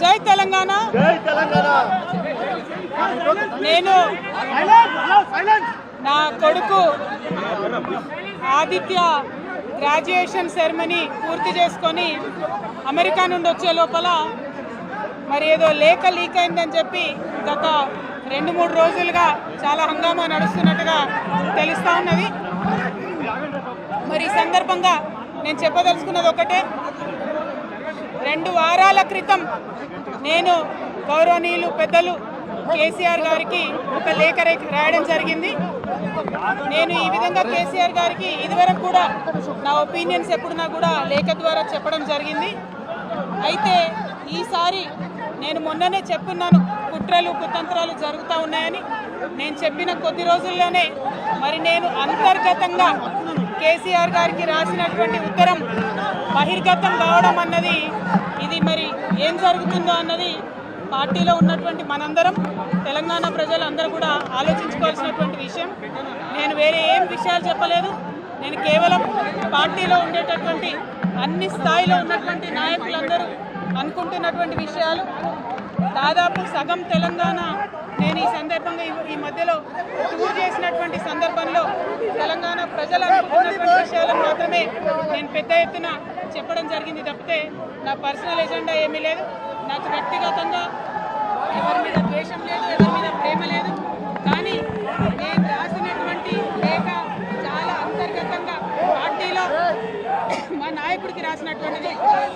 జై తెలంగాణ. నేను నా కొడుకు ఆదిత్య గ్రాడ్యుయేషన్ సెరమనీ పూర్తి చేసుకొని అమెరికా నుండి వచ్చే లోపల మరి ఏదో లేఖ లీక్ అయిందని చెప్పి గత 2-3 రోజులుగా చాలా హంగామా నడుస్తున్నట్టుగా తెలుస్తూ ఉన్నది. మరి ఈ సందర్భంగా నేను చెప్పదలుచుకున్నది ఒకటే, 2 వారాల క్రితం నేను గౌరవనీయులు పెద్దలు కేసీఆర్ గారికి ఒక లేఖ రాయడం జరిగింది. నేను ఈ విధంగా కేసీఆర్ గారికి ఇదివరకు కూడా నా ఒపీనియన్స్ ఎప్పుడున్నా కూడా లేఖ ద్వారా చెప్పడం జరిగింది. అయితే ఈసారి నేను మొన్ననే చెప్పున్నాను, కుట్రలు కుతంత్రాలు జరుగుతూ ఉన్నాయని. నేను చెప్పిన కొద్ది రోజుల్లోనే మరి నేను అంతర్గతంగా కేసీఆర్ గారికి రాసినటువంటి ఉత్తరం బహిర్గతం కావడం అన్నది, ఇది మరి ఏం జరుగుతుందో అన్నది పార్టీలో ఉన్నటువంటి మనందరం, తెలంగాణ ప్రజలందరూ కూడా ఆలోచించుకోవాల్సినటువంటి విషయం. నేను వేరే ఏం విషయాలు చెప్పలేదు. నేను కేవలం పార్టీలో ఉండేటటువంటి అన్ని స్థాయిలో ఉన్నటువంటి నాయకులందరూ అనుకుంటున్నటువంటి విషయాలు. దాదాపు సగం తెలంగాణ నేను ఈ సందర్భంగా ఈ మధ్యలో టూర్ చేసినటువంటి సందర్భంలో తెలంగాణ ప్రజలు అనుకుంటున్నటువంటి విషయాలను మాత్రమే నేను పెద్ద ఎత్తున చెప్పడం జరిగింది తప్పితే నా పర్సనల్ ఎజెండా ఏమీ లేదు. నాకు వ్యక్తిగతంగా ఎవరి మీద ద్వేషం లేదు, ఎవరి మీద ప్రేమ లేదు. కానీ నేను రాసినటువంటి లేఖ చాలా అంతర్గతంగా పార్టీలో మా నాయకుడికి రాసినటువంటిది.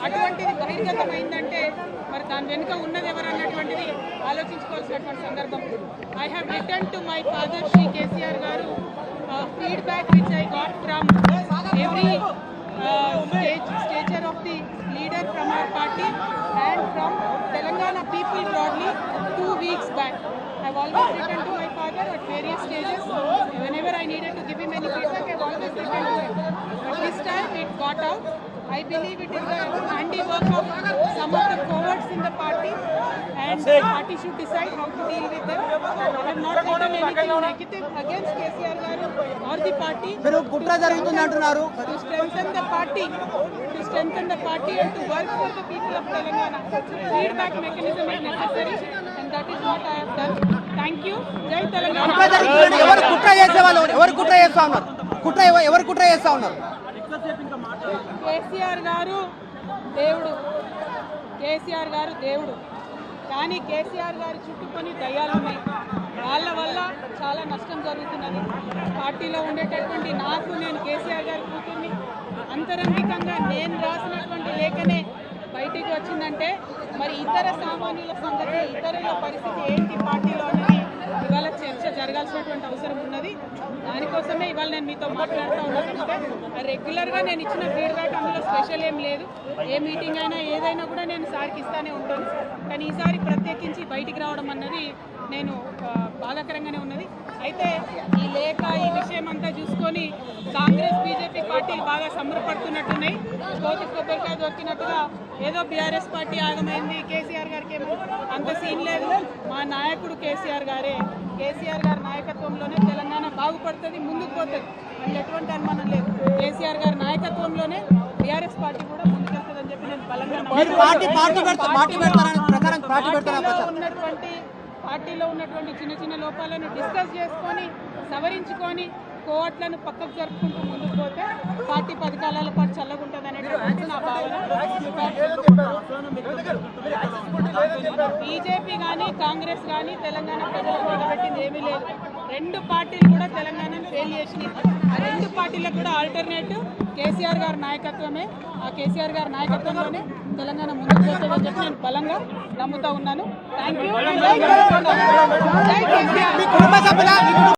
అటువంటిది బహిర్గతమైందంటే మరి దాని వెనుక ఉన్నది ఎవరు అన్నటువంటిది ఆలోచించుకోవాల్సినటువంటి సందర్భం. I have return to my father Shri KCR గారు feedback which I got from every stature of the leader from our party and from Telangana people broadly 2 weeks back. I've always written to my father at various stages. Whenever I needed to give him any feedback, I've always written to him. But this time it got out. I believe it is the handiwork of some of the cowards in the party, and the party should decide how to deal with them. I have not written anything negative against KCR garu or the party. To strengthen the party and to work for the people of Telangana. Feedback mechanism is necessary, and that is what I have done. Thank you. Jai Telangana. KCR గారు దేవుడు, కేసీఆర్ గారు దేవుడు. కానీ కేసీఆర్ గారు చుట్టుకొని దయ్యాలు ఉన్నాయి. వాళ్ళ వల్ల చాలా నష్టం జరుగుతున్నది. పార్టీలో ఉండేటటువంటి నాకు, నేను కేసీఆర్ గారి కూతుర్ని, అంతరంగికంగా నేను రాసినటువంటి లేఖనే బయటికి వచ్చిందంటే మరి ఇతర సామాన్యుల సంగతి, ఇతరుల పరిస్థితి ఏంటి పార్టీలో అనేది ఇవాళ చర్చ జరగాల్సినటువంటి అవసరం ఉన్నది. దానికోసమే ఇవాళ నేను మీతో మాట్లాడుతూ ఉన్నాను. రెగ్యులర్గా నేను ఇచ్చిన ఫీడ్బ్యాక్ అందులో స్పెషల్ ఏం లేదు. ఏ మీటింగ్ అయినా ఏదైనా కూడా నేను సార్కి ఇస్తానే ఉంటాను. కానీ ఈసారి ప్రత్యేకించి బయటికి రావడం అన్నది నేను బాధాకరంగానే ఉన్నది. అయితే ఈ లేఖ, ఈ విషయం అంతా చూసుకొని కాంగ్రెస్ బీజేపీ పార్టీలు బాగా సంబరపడుతున్నట్టున్నాయి. కోతి కొబ్బరికాయ దొరికినట్టుగా ఏదో బీఆర్ఎస్ పార్టీ ఆగమైంది, కేసీఆర్ గారికి ఏమో అంత సీన్ లేదు. మా నాయకుడు కేసీఆర్ గారే. కేసీఆర్ గారి నాయకత్వంలోనే తెలంగాణ బాగుపడుతుంది, ముందుకు పోతుంది. అందులో ఎటువంటి అనుమానం లేదు. కేసీఆర్ గారి నాయకత్వంలోనే బీఆర్ఎస్ పార్టీ కూడా ముందుకెళ్తుందని చెప్పి నేను బలంగా పార్టీలో ఉన్నటువంటి చిన్న చిన్న లోపాలను డిస్కస్ చేసుకొని సవరించుకొని కోవట్లను పక్కకు జరుపుకుంటూ ముందుకు పోతే పార్టీ 10 కాలాల పాటు చల్లగుంటుంది అనేటువంటి నా భావన. బీజేపీ కానీ కాంగ్రెస్ కానీ తెలంగాణ ప్రజలకు మొదలుపెట్టింది ఏమీ లేదు. 2 పార్టీలు కూడా తెలంగాణను ఫెయిల్ చేసినాయి. ఆ 2 పార్టీలకు కూడా ఆల్టర్నేటివ్ కేసీఆర్ గారి నాయకత్వమే. ఆ కేసీఆర్ గారి నాయకత్వంలోనే తెలంగాణ ముందుకు పోతుందని చెప్పి నేను బలంగా నమ్ముతా ఉన్నాను. Thank you.